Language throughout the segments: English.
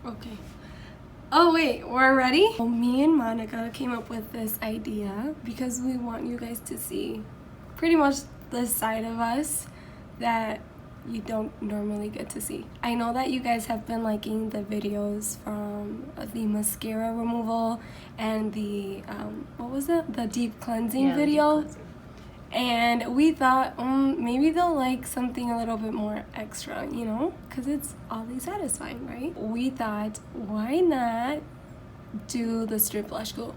Okay. Oh wait, we're ready? Well, me and Monica came up with this idea because we want you guys to see pretty much the side of us that you don't normally get to see. I know that you guys have been liking the videos from the mascara removal and the, what was it? The deep cleansing video. Deep cleansing. And we thought maybe they'll like something a little bit more extra, you know, because it's oddly satisfying, right? We thought, why not do the strip lash glue?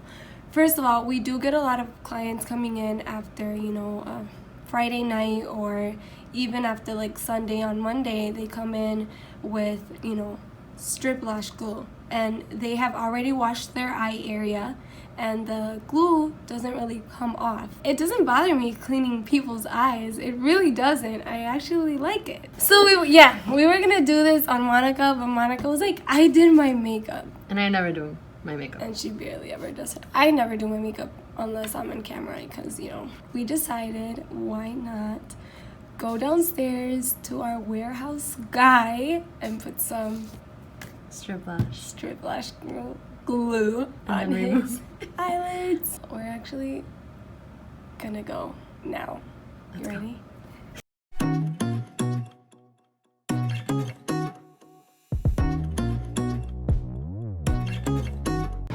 First of all, we do get a lot of clients coming in after, you know, Friday night, or even after like Sunday on Monday, they come in with, you know, strip lash glue, and they have already washed their eye area and the glue doesn't really come off. It doesn't bother me cleaning people's eyes. It really doesn't. I actually like it. So we were gonna do this on Monica, but Monica was like, I did my makeup. And I never do my makeup. And she barely ever does it. I never do my makeup unless I'm on camera because, you know, we decided why not go downstairs to our warehouse guy and put some strip lash glue on his eyelids. We're actually gonna go now. You ready?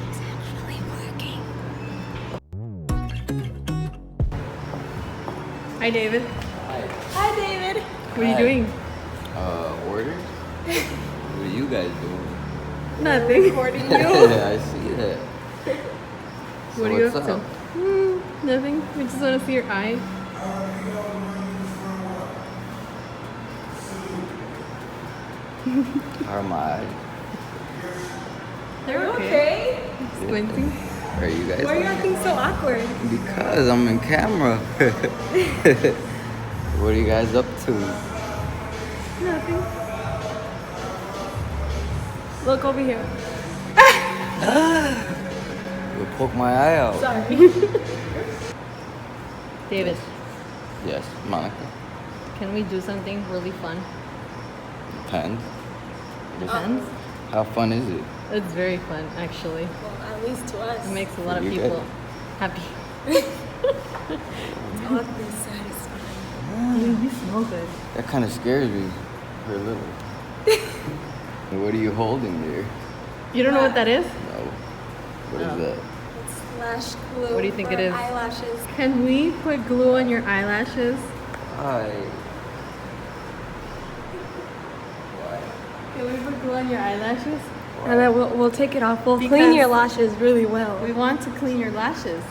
It's actually working. Hi, David. Hi, David. What are you doing? Orders? What are you guys doing? Nothing. Recording you. Yeah, I see that. So what are you what's up to? Nothing. We just want to see your eye. How are my eyes? They're okay. Squinting. Are you guys? Why are you acting so awkward? Because I'm in camera. What are you guys up to? Nothing. Look over here. You'll poke my eye out. Sorry. David, Yes, Monica. can we do something really fun? Depends. Depends. How fun is it? It's very fun, actually. Well, at least to us. It makes a lot of You people good? happy. It's oddly satisfying. You smell good. That kind of scares me for a little. What are you holding there? You don't know what that is? No. What is Oh. that? It's lash glue. What do you think for it is? Eyelashes. Can we put glue on your eyelashes? Why? Can we put glue on your eyelashes? And then we'll take it off. We'll clean Because your lashes really well. We want to clean your lashes.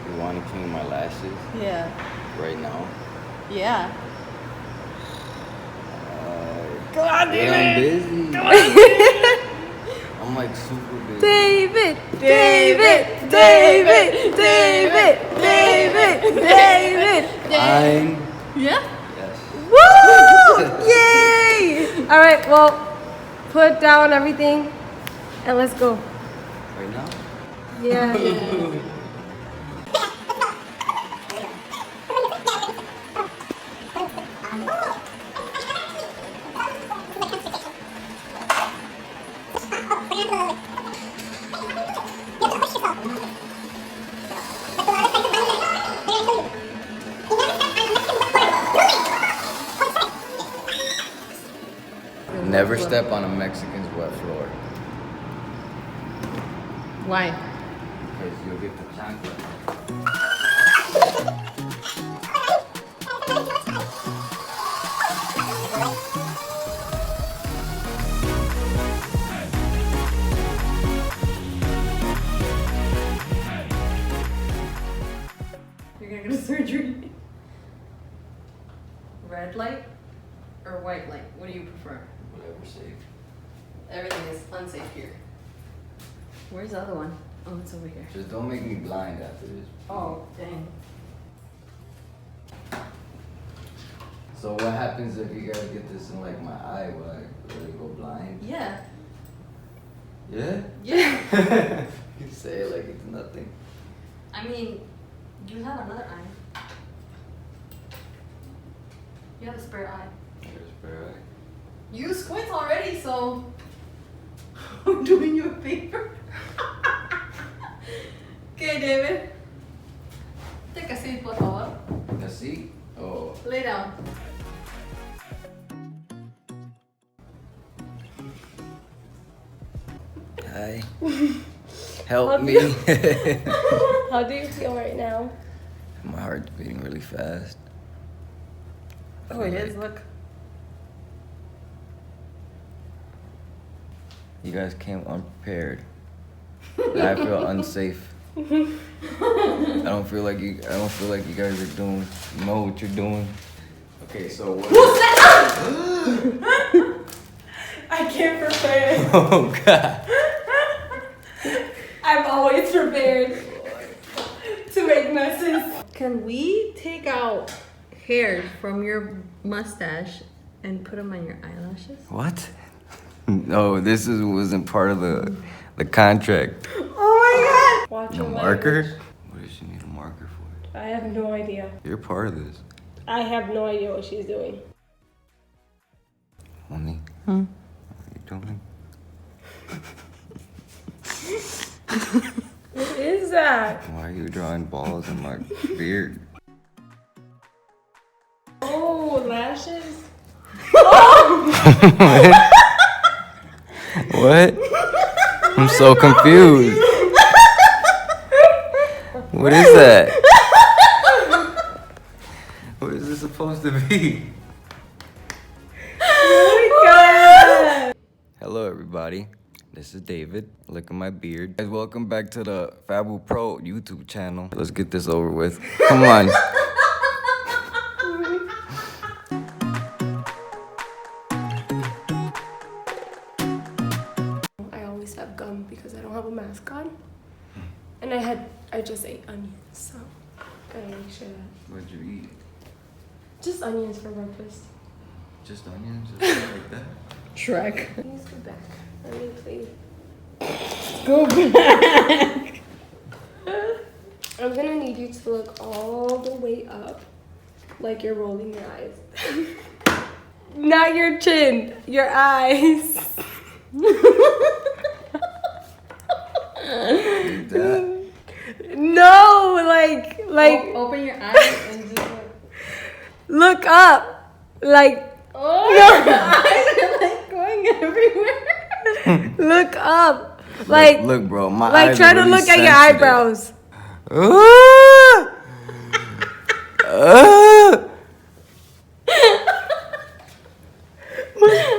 You want to clean my lashes Yeah. right now? Yeah. Go on, But I'm busy. I'm like super busy. David, David, David, David, David, David. I'm. Yeah? Yes. Woo! Yay! All right, well, put down everything and let's go. Right now? Yeah. Never step on a Mexican's wet floor. Why? Because you'll get the chancla. You're gonna go to surgery. Red light or white light? What do you prefer? Whatever, safe. Everything is unsafe here. Where's the other one? Oh, it's over here. Just don't make me blind after this. Oh, dang. So what happens if you guys get this in like my eye? Will I really go blind? Yeah. Yeah? Yeah. You say it like it's nothing. I mean, you have another eye. You have a spare eye. There's spare eye. You squint already, so I'm doing you a favor. Okay, David. Take a seat, por favor. Así? Oh. Lay down. Hi. Help Help me. you. How do you feel right now? My heart's beating really fast. Oh, it is. Look. You guys came unprepared. I feel unsafe. I don't feel like you guys are know what you're doing. Okay, so what? I can't prepare. Oh God. I'm always prepared to make messes. Can we take out hairs from your mustache and put them on your eyelashes? What? No, wasn't part of the contract. Oh my God! Watch A your marker? language. What does she need a marker for? I have no idea. You're part of this. I have no idea what she's doing. Honey, what are you doing? What is that? Why are you drawing balls in my beard? Oh, lashes? What? I'm so confused. What is that? What is this supposed to be? Oh my God! Hello everybody, this is David. Look at my beard. Guys, welcome back to the FabuPRO YouTube channel. Let's get this over with. Come on. I always have gum because I don't have a mask on. And I just ate onions, so gotta make sure that. What'd you eat? Just onions for breakfast. Just onions? Just like that? Shrek. Please go back. Let me please. Go back. I'm gonna need you to look all the way up, like you're rolling your eyes. Not your chin, your eyes. Like that? No, like Open your eyes and just look up, like oh, your eyes are like going everywhere. look up, like look, bro, my like eyes try are to really look at your sensitive. eyebrows.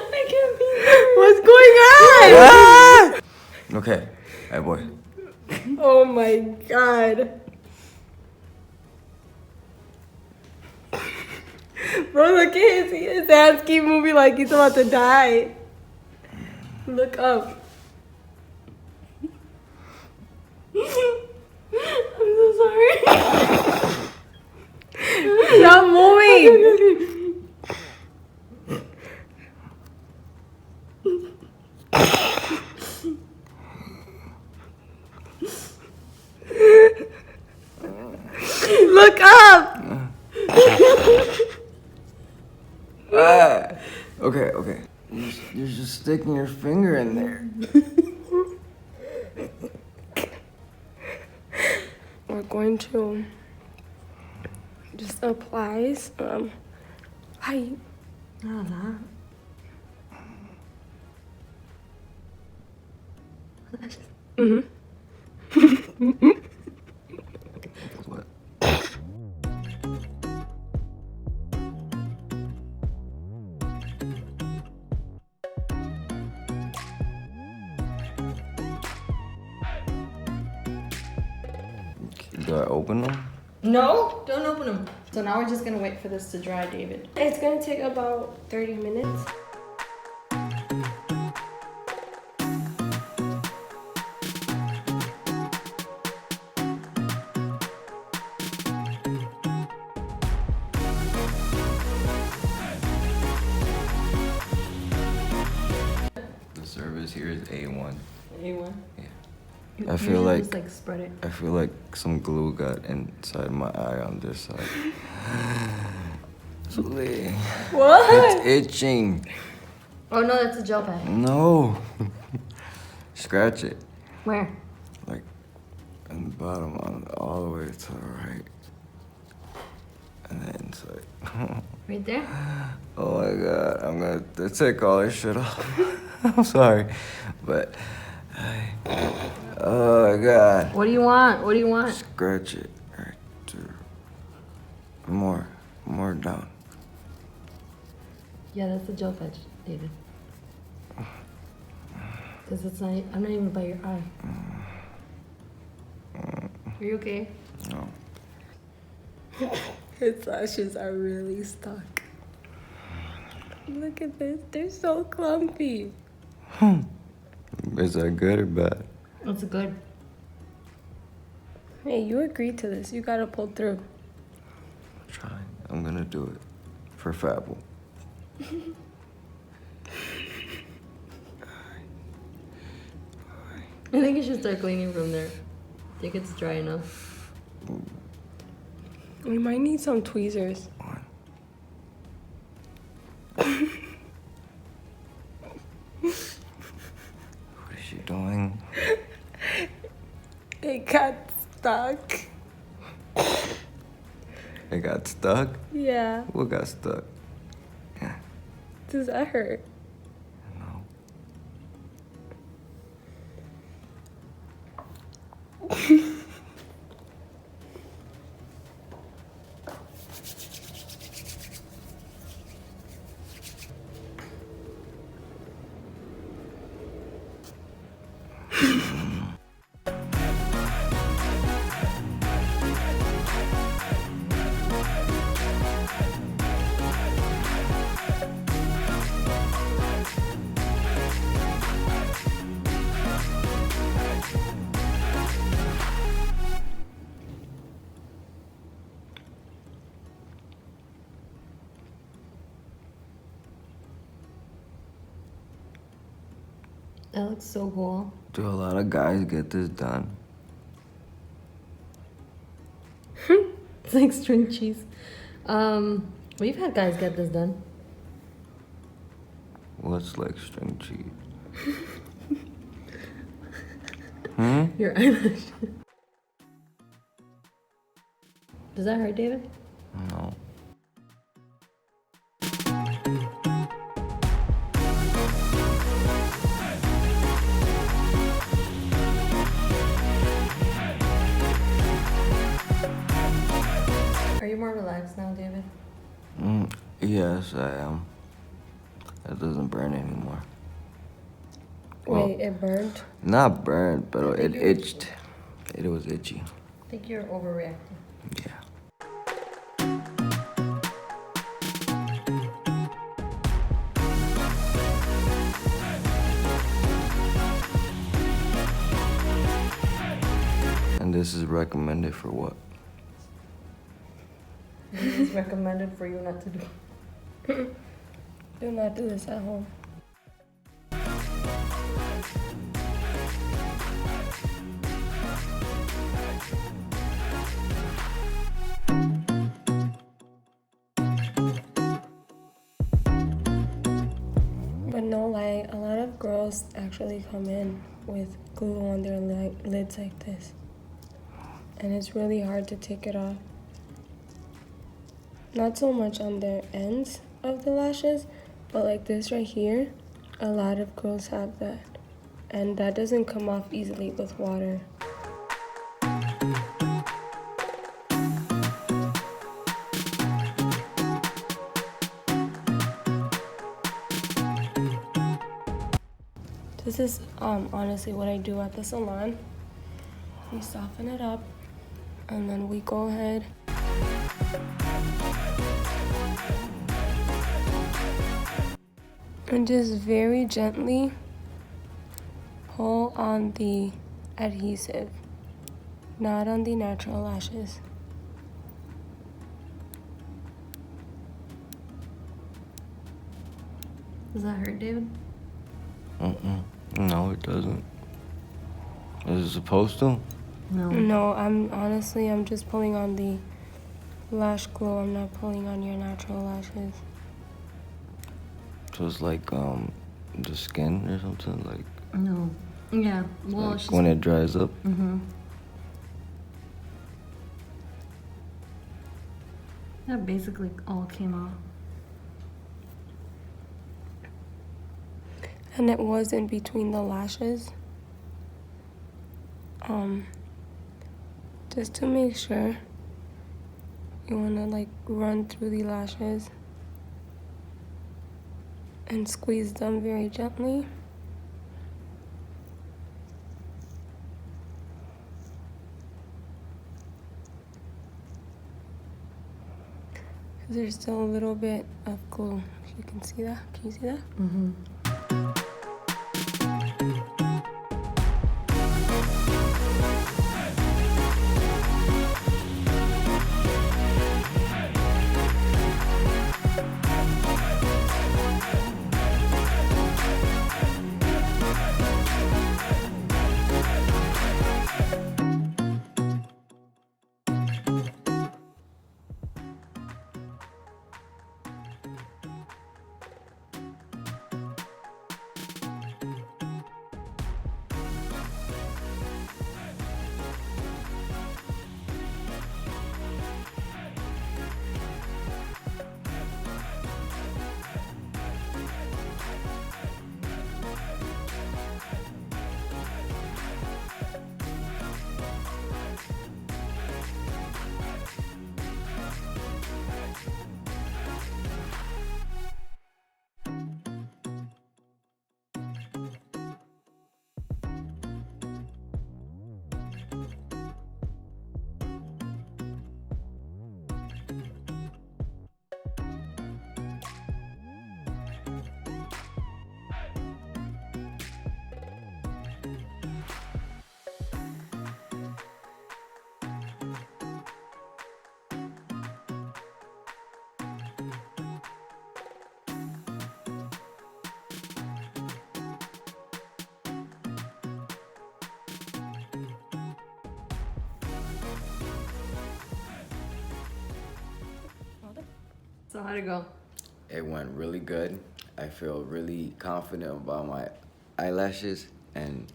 I can't be. What's going on? Okay, hey boy. Oh my God. Bro, look at his hands keep moving like he's about to die. Look up. I'm so sorry. Stop moving. Look up. Okay. You're just sticking your finger in there. We're going to just apply some height. What? Do I open them? No, don't open them. So now we're just gonna wait for this to dry, David. It's gonna take about 30 minutes. The service here is A1. A1. Yeah. You I feel usually like- just like spread it. I feel like some glue got inside my eye on this side. Julie, What? it's itching. Oh no, that's a gel pad. No. Scratch it. Where? Like, in the bottom, all the way to the right. And then it's like, Right there? oh my God, I'm gonna take all this shit off. I'm sorry, but, oh my God. What do you want? What do you want? Scratch it right there. More down. Yeah, that's the gel fetch, David. Because it's not, I'm not even by your eye. Are you okay? No. His lashes are really stuck. Look at this. They're so clumpy. Is that good or bad? That's good. Hey, you agreed to this. You gotta pull through. I'm trying. I'm gonna do it for FABU. I think you should start cleaning from there. I think it's dry enough. We might need some tweezers. What is she doing? It got stuck. It got stuck? Yeah. What got stuck? Does that hurt? No. That looks so cool. Do a lot of guys get this done? It's like string cheese. We've had guys get this done. What's like string cheese? Your eyelash. Does that hurt, David? No. Are you more relaxed now, David? Yes, I am. It doesn't burn anymore. Wait, it burned? Not burned, but it itched. It was itchy. I think you're overreacting. Yeah. And this is recommended for what? It's recommended for you not to do. Do not do this at home. But no lie, a lot of girls actually come in with glue on their lids like this. And it's really hard to take it off. Not so much on their ends of the lashes, but like this right here, a lot of girls have that. And that doesn't come off easily with water. This is honestly what I do at the salon. We soften it up and then we go ahead and just very gently pull on the adhesive, not on the natural lashes. Does that hurt, David? No, it doesn't. Is it supposed to? No. No, I'm just pulling on the lash glue. I'm not pulling on your natural lashes. So it's like the skin or something like. No. Yeah, well, Like when it dries up. That basically all came out. And it was in between the lashes. Just to make sure, you want to like run through the lashes and squeeze them very gently. There's still a little bit of glue. If you can see that. Can you see that? So how'd it go? It went really good. I feel really confident about my eyelashes, and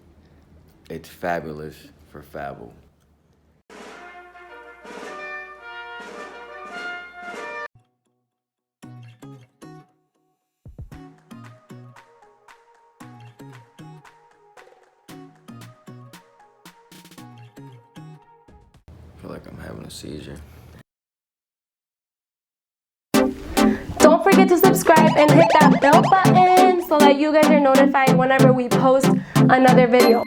it's fabulous for FABU. I feel like I'm having a seizure. Don't forget to subscribe and hit that bell button so that you guys are notified whenever we post another video.